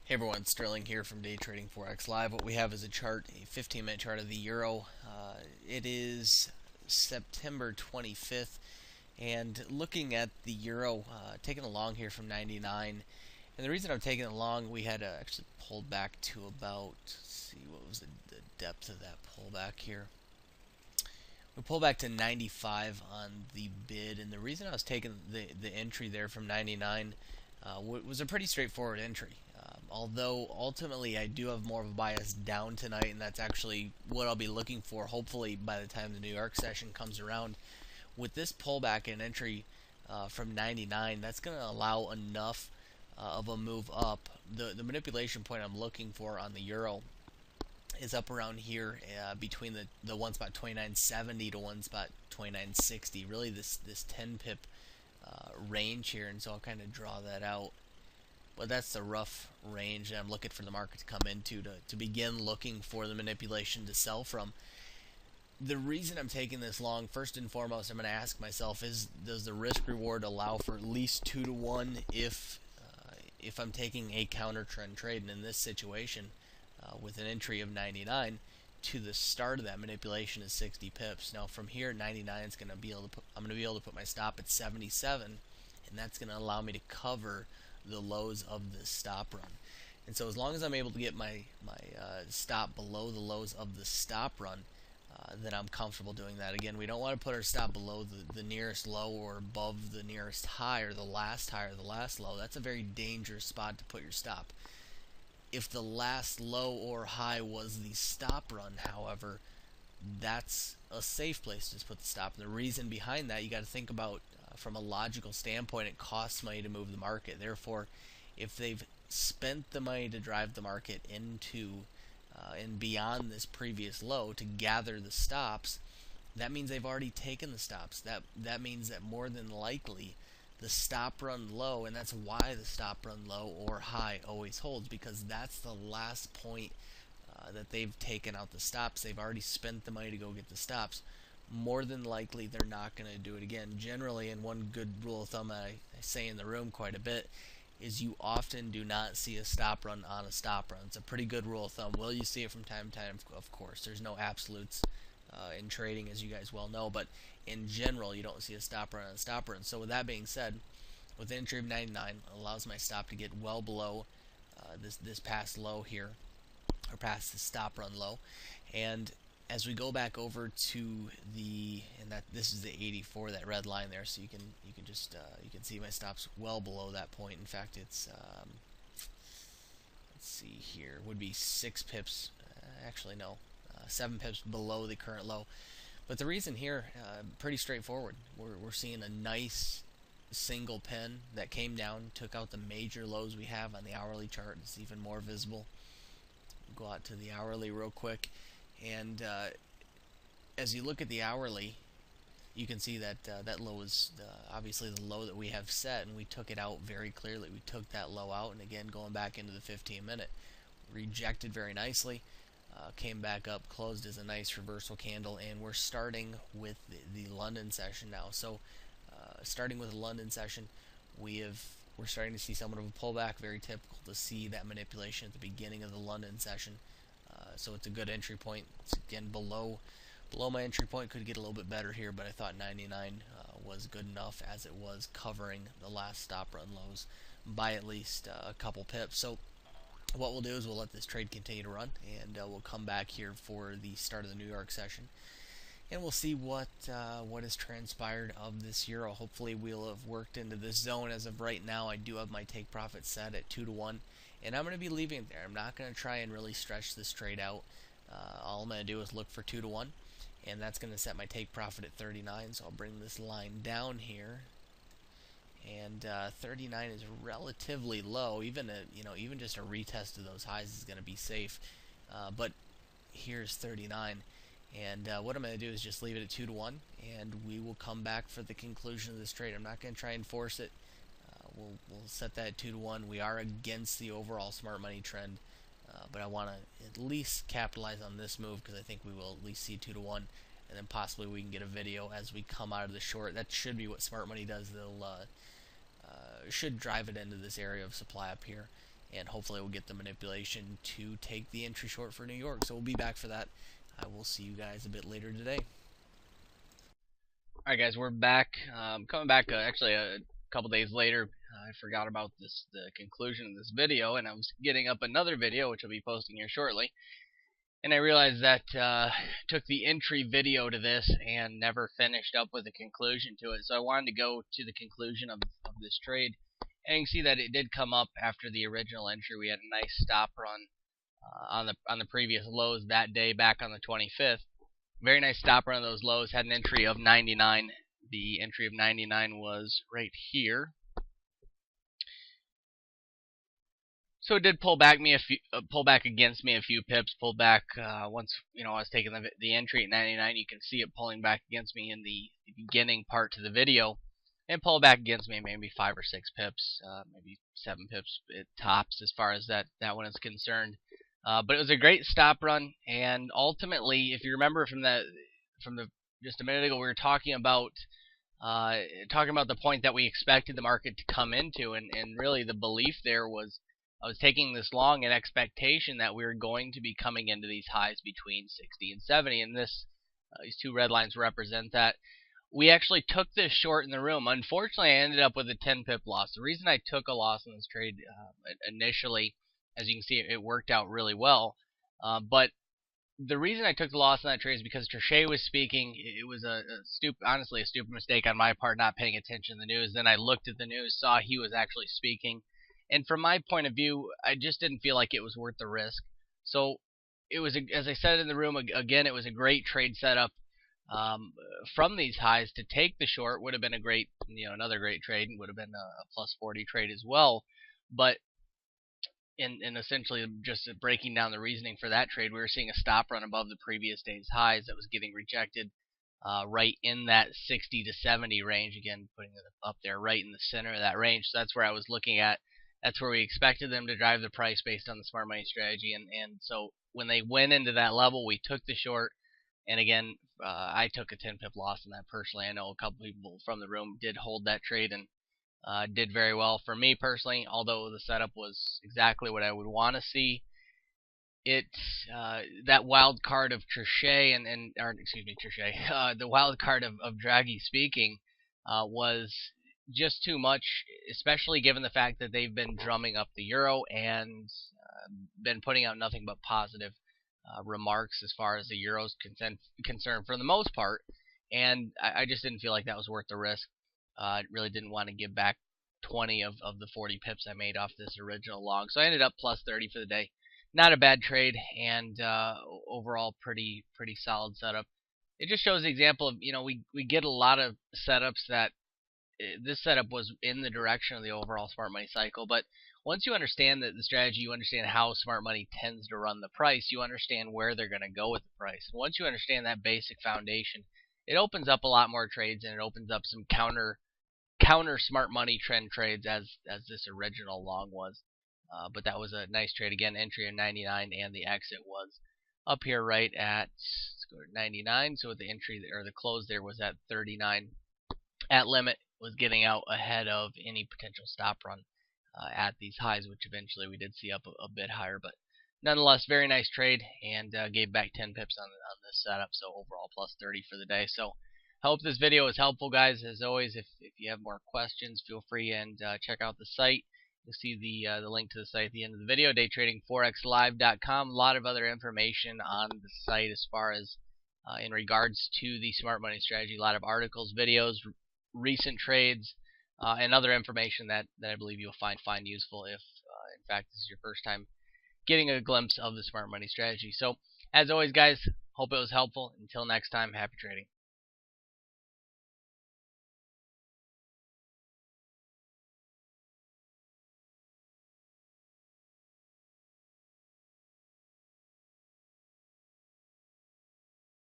Hey everyone, Sterling here from Day Trading Forex Live. What we have is a chart, a 15-minute chart of the euro. It is September 25th, and looking at the euro, taking a long here from 99. And the reason I'm taking it long, we had actually pulled back to about, let's see, what was the depth of that pullback here? We pulled back to 95 on the bid, and the reason I was taking the entry there from 99 was a pretty straightforward entry. Although ultimately I do have more of a bias down tonight, and that's actually what I'll be looking for, hopefully by the time the New York session comes around. With this pullback and entry from 99, that's going to allow enough of a move up. The manipulation point I'm looking for on the euro is up around here between the one spot 29.70 to one spot 29.60. Really this 10 pip range here, and so I'll kind of draw that out. But that's the rough range that I'm looking for the market to come into to begin looking for the manipulation to sell from. The reason I'm taking this long, first and foremost, I'm going to ask myself, does the risk reward allow for at least 2 to 1 if I'm taking a counter trend trade? And in this situation, with an entry of 99 to the start of that manipulation is 60 pips. Now from here, 99 is going to be able to I'm going to be able to put my stop at 77, and that's going to allow me to cover the lows of the stop run. And so as long as I'm able to get my stop below the lows of the stop run, then I'm comfortable doing that. Again, we don't want to put our stop below the nearest low or above the nearest high or the last high or the last low. That's a very dangerous spot to put your stop. If the last low or high was the stop run, however, that's a safe place to put the stop. And the reason behind that, you got to think about from a logical standpoint, it costs money to move the market. Therefore, if they've spent the money to drive the market into and beyond this previous low to gather the stops, that means they've already taken the stops. That means that more than likely the stop run low, and that's why the stop run low or high always holds, because that's the last point that they've taken out the stops. They've already spent the money to go get the stops. More than likely they're not going to do it again. Generally, and one good rule of thumb I say in the room quite a bit, is you often do not see a stop run on a stop run. It's a pretty good rule of thumb. Will you see it from time to time? Of course. There's no absolutes in trading, as you guys well know, but in general, you don't see a stop run on a stop run. So with that being said, with the entry of 99, allows my stop to get well below this past low here, or past the stop run low. And as we go back over to this is the 84, that red line there, so you can see my stops well below that point. In fact, it's let's see here, would be 6 pips, actually no, 7 pips below the current low. But the reason here, pretty straightforward. We're seeing a nice single pin that came down, took out the major lows we have on the hourly chart. It's even more visible. Go out to the hourly real quick. And as you look at the hourly, you can see that that low is obviously the low that we have set, and we took it out very clearly. We took that low out, and again, going back into the 15-minute, rejected very nicely, came back up, closed as a nice reversal candle, and we're starting with the London session now. So starting with the London session, we're starting to see somewhat of a pullback. Very typical to see that manipulation at the beginning of the London session. So it's a good entry point. It's again below my entry point. Could get a little bit better here, but I thought 99 was good enough, as it was covering the last stop run lows by at least a couple pips. So what we'll do is we'll let this trade continue to run, and we'll come back here for the start of the New York session, and we'll see what has transpired of this euro. Hopefully we'll have worked into this zone. As of right now, I do have my take profit set at 2 to 1. And I'm going to be leaving it there. I'm not going to try and really stretch this trade out. All I'm going to do is look for 2 to 1, and that's going to set my take profit at 39. So I'll bring this line down here, and 39 is relatively low. Even just a retest of those highs is going to be safe. But here's 39, and what I'm going to do is just leave it at 2 to 1, and we will come back for the conclusion of this trade. I'm not going to try and force it. We'll set that at 2 to 1. We are against the overall smart money trend, but I want to at least capitalize on this move, because I think we will at least see 2 to 1, and then possibly we can get a video as we come out of the short. That should be what smart money does. They'll should drive it into this area of supply up here, and hopefully we'll get the manipulation to take the entry short for New York. So we'll be back for that. I will see you guys a bit later today. Alright guys, we're back. Coming back actually a couple days later. I forgot about the conclusion of this video, and I was getting up another video which I'll be posting here shortly. And I realized that took the entry video to this and never finished up with a conclusion to it. So I wanted to go to the conclusion of this trade. And you can see that it did come up after the original entry. We had a nice stop run on the previous lows that day back on the 25th. Very nice stop run of those lows. Had an entry of 99. The entry of 99 was right here. So it did pull back against me a few pips. Pulled back once I was taking the entry at 99. You can see it pulling back against me in the beginning part to the video, and pulled back against me maybe 5 or 6 pips, maybe 7 pips at tops as far as that one is concerned. But it was a great stop run, and ultimately, if you remember from just a minute ago, we were talking about the point that we expected the market to come into, and really the belief there was I was taking this long in expectation that we were going to be coming into these highs between 60 and 70, and these two red lines represent that. We actually took this short in the room. Unfortunately, I ended up with a 10 pip loss. The reason I took a loss in this trade initially, as you can see, it worked out really well. But the reason I took the loss in that trade is because Trichet was speaking. It was honestly a stupid mistake on my part, not paying attention to the news. Then I looked at the news, saw he was actually speaking, and from my point of view, I just didn't feel like it was worth the risk. So it was, as I said in the room again, it was a great trade setup. From these highs to take the short would have been a great, another great trade, and would have been a plus 40 trade as well. But in essentially just breaking down the reasoning for that trade, we were seeing a stop run above the previous day's highs that was getting rejected right in that 60 to 70 range. Again, putting it up there right in the center of that range. So that's where I was looking at. That's where we expected them to drive the price based on the smart money strategy. And so when they went into that level, we took the short. And again, I took a 10 pip loss in that personally. I know a couple people from the room did hold that trade and did very well. For me personally, although the setup was exactly what I would want to see, that wild card of Trichet the wild card of Draghi speaking was just too much, especially given the fact that they've been drumming up the euro and been putting out nothing but positive remarks as far as the euro's concerned for the most part, and I just didn't feel like that was worth the risk. I really didn't want to give back 20 of the 40 pips I made off this original long, so I ended up plus 30 for the day. Not a bad trade, and overall pretty solid setup. It just shows the example of, we get a lot of setups that this setup was in the direction of the overall smart money cycle, but once you understand the strategy, you understand how smart money tends to run the price, you understand where they're going to go with the price. Once you understand that basic foundation, it opens up a lot more trades, and it opens up some counter smart money trend trades as this original long was. But that was a nice trade. Again, entry in 99, and the exit was up here right at, let's go to 99. So with the entry or the close there was at 39 at limit, was getting out ahead of any potential stop run at these highs, which eventually we did see up a bit higher. But nonetheless, very nice trade, and gave back 10 pips on this setup. So overall plus 30 for the day. So I hope this video was helpful, guys. As always, if you have more questions, feel free and check out the site. You'll see the link to the site at the end of the video, daytradingforexlive.com. A lot of other information on the site as far as in regards to the smart money strategy. A lot of articles, videos, recent trades, and other information that I believe you'll find useful if, in fact, this is your first time getting a glimpse of the smart money strategy. So, as always, guys, hope it was helpful. Until next time, happy trading.